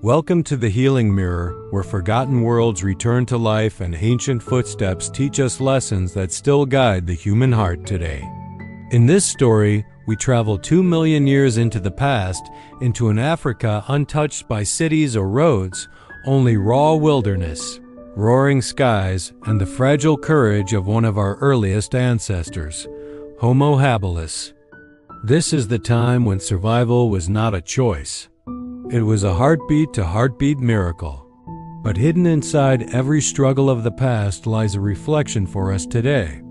Welcome to the Healing Mirror, where forgotten worlds return to life and ancient footsteps teach us lessons that still guide the human heart today. In this story, we travel 2 million years into the past, into an Africa untouched by cities or roads, only raw wilderness, roaring skies, and the fragile courage of one of our earliest ancestors, Homo Habilis. This is the time when survival was not a choice. It was a heartbeat-to-heartbeat miracle. But hidden inside every struggle of the past lies a reflection for us today,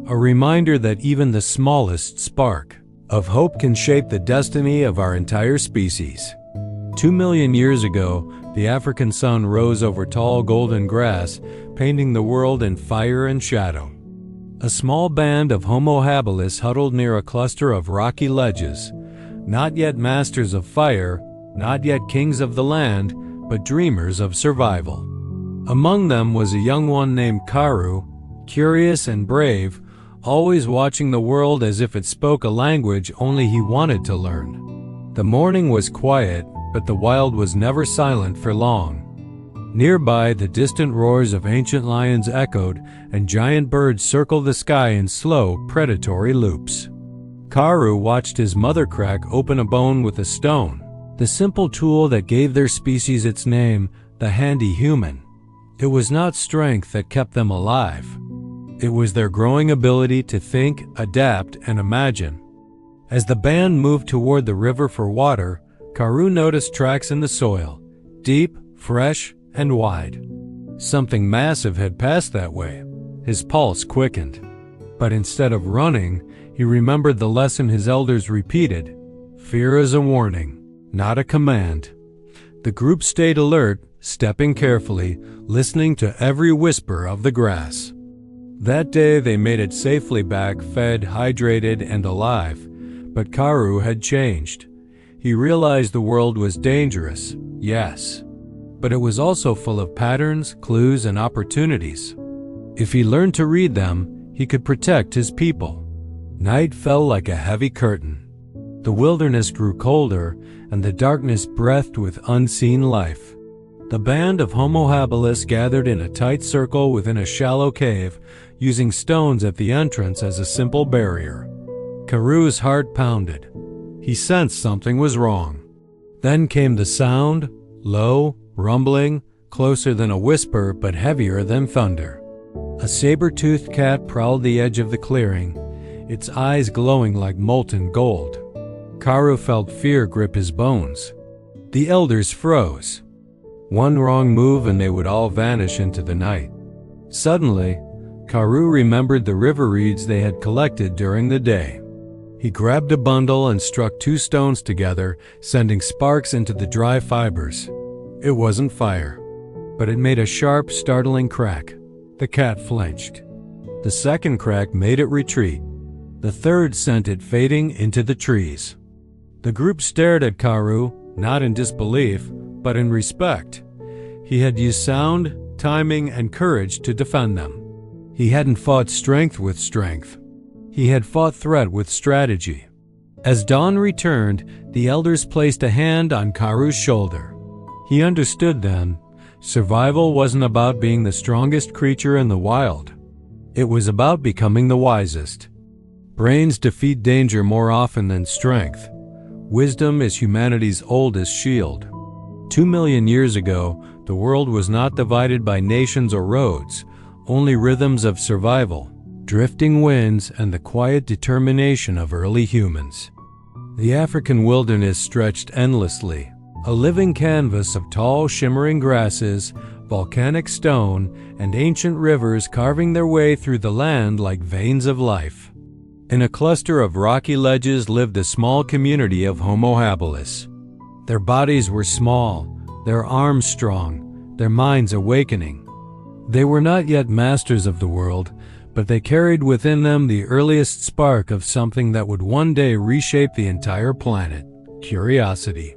a reminder that even the smallest spark of hope can shape the destiny of our entire species. 2 million years ago, the African sun rose over tall golden grass, painting the world in fire and shadow. A small band of Homo habilis huddled near a cluster of rocky ledges, not yet masters of fire, not yet kings of the land, but dreamers of survival. Among them was a young one named Karu, curious and brave, always watching the world as if it spoke a language only he wanted to learn. The morning was quiet, but the wild was never silent for long. Nearby, the distant roars of ancient lions echoed, and giant birds circled the sky in slow, predatory loops. Karu watched his mother crack open a bone with a stone, the simple tool that gave their species its name, the handy human. It was not strength that kept them alive. It was their growing ability to think, adapt, and imagine. As the band moved toward the river for water, Karu noticed tracks in the soil, deep, fresh, and wide. Something massive had passed that way. His pulse quickened. But instead of running, he remembered the lesson his elders repeated: fear is a warning, not a command. The group stayed alert, stepping carefully, listening to every whisper of the grass. That day they made it safely back, fed, hydrated, and alive. But Karu had changed. He realized the world was dangerous, yes, but it was also full of patterns, clues, and opportunities. If he learned to read them, he could protect his people. Night fell like a heavy curtain. The wilderness grew colder, and the darkness breathed with unseen life. The band of Homo habilis gathered in a tight circle within a shallow cave, using stones at the entrance as a simple barrier. Karu's heart pounded. He sensed something was wrong. Then came the sound, low, rumbling, closer than a whisper but heavier than thunder. A saber-toothed cat prowled the edge of the clearing, its eyes glowing like molten gold. Karu felt fear grip his bones. The elders froze. One wrong move and they would all vanish into the night. Suddenly, Karu remembered the river reeds they had collected during the day. He grabbed a bundle and struck 2 stones together, sending sparks into the dry fibers. It wasn't fire, but it made a sharp, startling crack. The cat flinched. The second crack made it retreat. The third sent it fading into the trees. The group stared at Karu, not in disbelief, but in respect. He had used sound, timing, and courage to defend them. He hadn't fought strength with strength. He had fought threat with strategy. As dawn returned, the elders placed a hand on Karu's shoulder. He understood then, survival wasn't about being the strongest creature in the wild. It was about becoming the wisest. Brains defeat danger more often than strength. Wisdom is humanity's oldest shield. 2 million years ago, the world was not divided by nations or roads, only rhythms of survival, drifting winds, and the quiet determination of early humans. The African wilderness stretched endlessly, a living canvas of tall, shimmering grasses, volcanic stone, and ancient rivers carving their way through the land like veins of life. In a cluster of rocky ledges lived a small community of Homo habilis. Their bodies were small, their arms strong, their minds awakening. They were not yet masters of the world, but they carried within them the earliest spark of something that would one day reshape the entire planet: curiosity.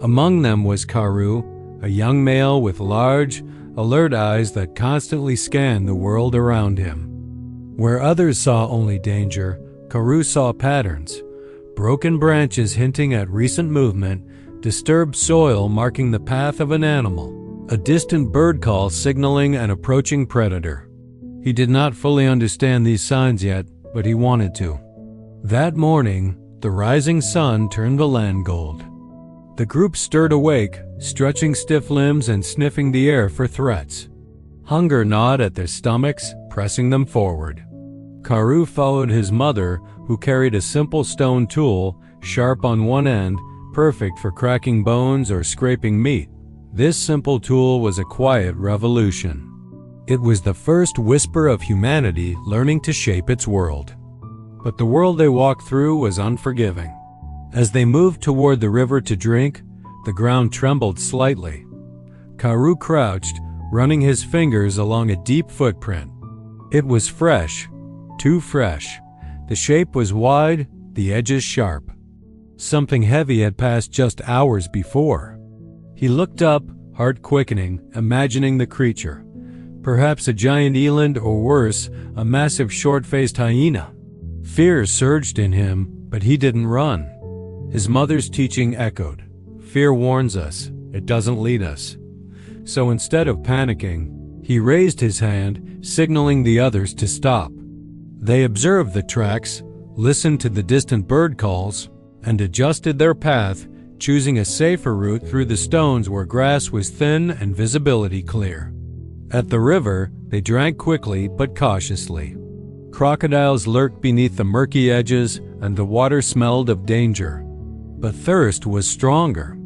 Among them was Karu, a young male with large, alert eyes that constantly scanned the world around him. Where others saw only danger, Karu saw patterns, broken branches hinting at recent movement, disturbed soil marking the path of an animal, a distant bird call signaling an approaching predator. He did not fully understand these signs yet, but he wanted to. That morning, the rising sun turned the land gold. The group stirred awake, stretching stiff limbs and sniffing the air for threats. Hunger gnawed at their stomachs, pressing them forward. Karoo followed his mother, who carried a simple stone tool, sharp on one end, perfect for cracking bones or scraping meat. This simple tool was a quiet revolution. It was the first whisper of humanity learning to shape its world. But the world they walked through was unforgiving. As they moved toward the river to drink, the ground trembled slightly. Karoo crouched, running his fingers along a deep footprint. It was fresh, too fresh. The shape was wide, the edges sharp. Something heavy had passed just hours before. He looked up, heart quickening, imagining the creature. Perhaps a giant eland, or worse, a massive short-faced hyena. Fear surged in him, but he didn't run. His mother's teaching echoed. Fear warns us, it doesn't lead us. So instead of panicking, he raised his hand, signaling the others to stop. They observed the tracks, listened to the distant bird calls, and adjusted their path, choosing a safer route through the stones where grass was thin and visibility clear. At the river, they drank quickly but cautiously. Crocodiles lurked beneath the murky edges, and the water smelled of danger. But thirst was stronger.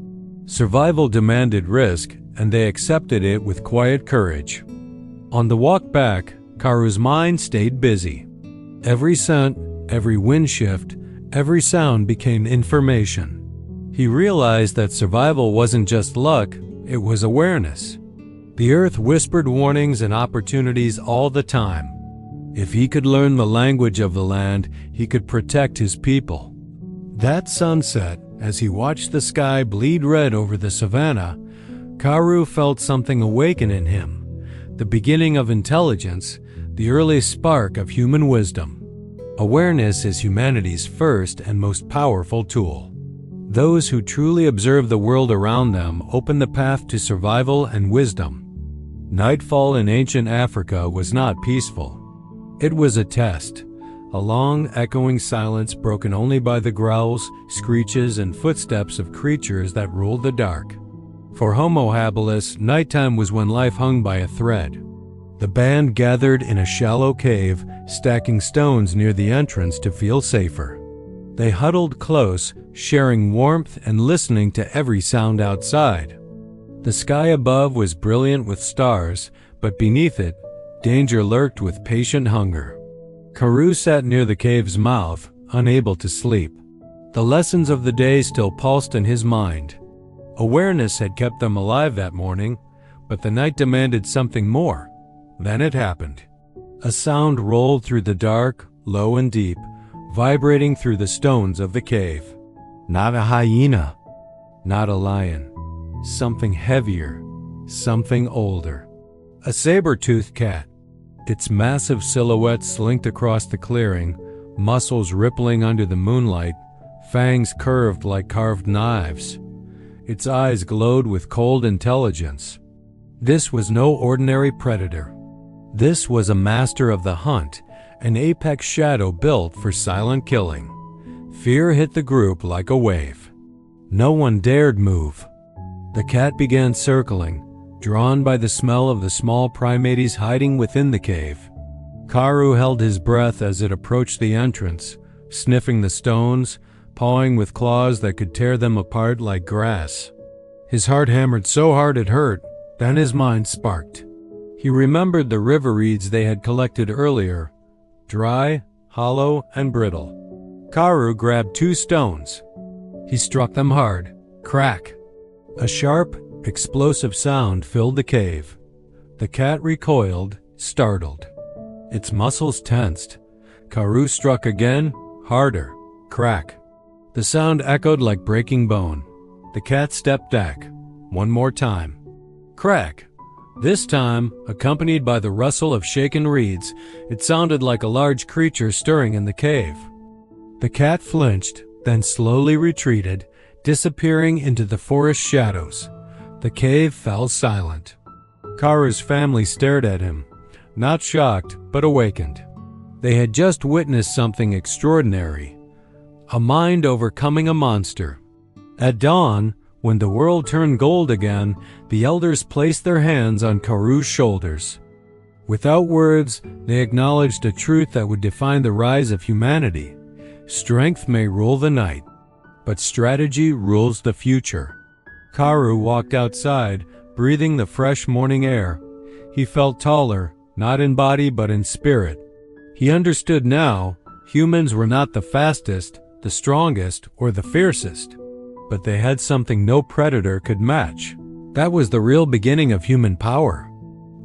Survival demanded risk, and they accepted it with quiet courage. On the walk back, Karoo's mind stayed busy. Every scent, every wind shift, every sound became information. He realized that survival wasn't just luck, it was awareness. The earth whispered warnings and opportunities all the time. If he could learn the language of the land, he could protect his people. That sunset, as he watched the sky bleed red over the savannah, Karoo felt something awaken in him, the beginning of intelligence, the early spark of human wisdom. Awareness is humanity's first and most powerful tool. Those who truly observe the world around them open the path to survival and wisdom. Nightfall in ancient Africa was not peaceful. It was a test, a long, echoing silence broken only by the growls, screeches, and footsteps of creatures that ruled the dark. For Homo Habilis, nighttime was when life hung by a thread. The band gathered in a shallow cave, stacking stones near the entrance to feel safer. They huddled close, sharing warmth and listening to every sound outside. The sky above was brilliant with stars, but beneath it, danger lurked with patient hunger. Karoo sat near the cave's mouth, unable to sleep. The lessons of the day still pulsed in his mind. Awareness had kept them alive that morning, but the night demanded something more. Then it happened. A sound rolled through the dark, low and deep, vibrating through the stones of the cave. Not a hyena, not a lion. Something heavier, something older. A saber-toothed cat. Its massive silhouette slinked across the clearing, muscles rippling under the moonlight, fangs curved like carved knives. Its eyes glowed with cold intelligence. This was no ordinary predator. This was a master of the hunt, an apex shadow built for silent killing. Fear hit the group like a wave. No one dared move. The cat began circling, drawn by the smell of the small primates hiding within the cave. Karoo held his breath as it approached the entrance, sniffing the stones, pawing with claws that could tear them apart like grass. His heart hammered so hard it hurt, then his mind sparked. He remembered the river reeds they had collected earlier, dry, hollow, and brittle. Karoo grabbed 2 stones. He struck them hard. Crack! A sharp, explosive sound filled the cave. The cat recoiled, startled. Its muscles tensed. Karoo struck again, harder. Crack! The sound echoed like breaking bone. The cat stepped back. One more time. Crack! This time, accompanied by the rustle of shaken reeds, it sounded like a large creature stirring in the cave. The cat flinched, then slowly retreated, disappearing into the forest shadows. The cave fell silent. Karu's family stared at him, not shocked, but awakened. They had just witnessed something extraordinary, a mind overcoming a monster. At dawn, when the world turned gold again, the elders placed their hands on Karu's shoulders. Without words, they acknowledged a truth that would define the rise of humanity. Strength may rule the night, but strategy rules the future. Karu walked outside, breathing the fresh morning air. He felt taller, not in body but in spirit. He understood now, humans were not the fastest, the strongest, or the fiercest, but they had something no predator could match. That was the real beginning of human power.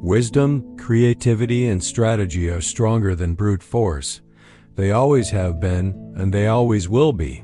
Wisdom, creativity, and strategy are stronger than brute force. They always have been, and they always will be.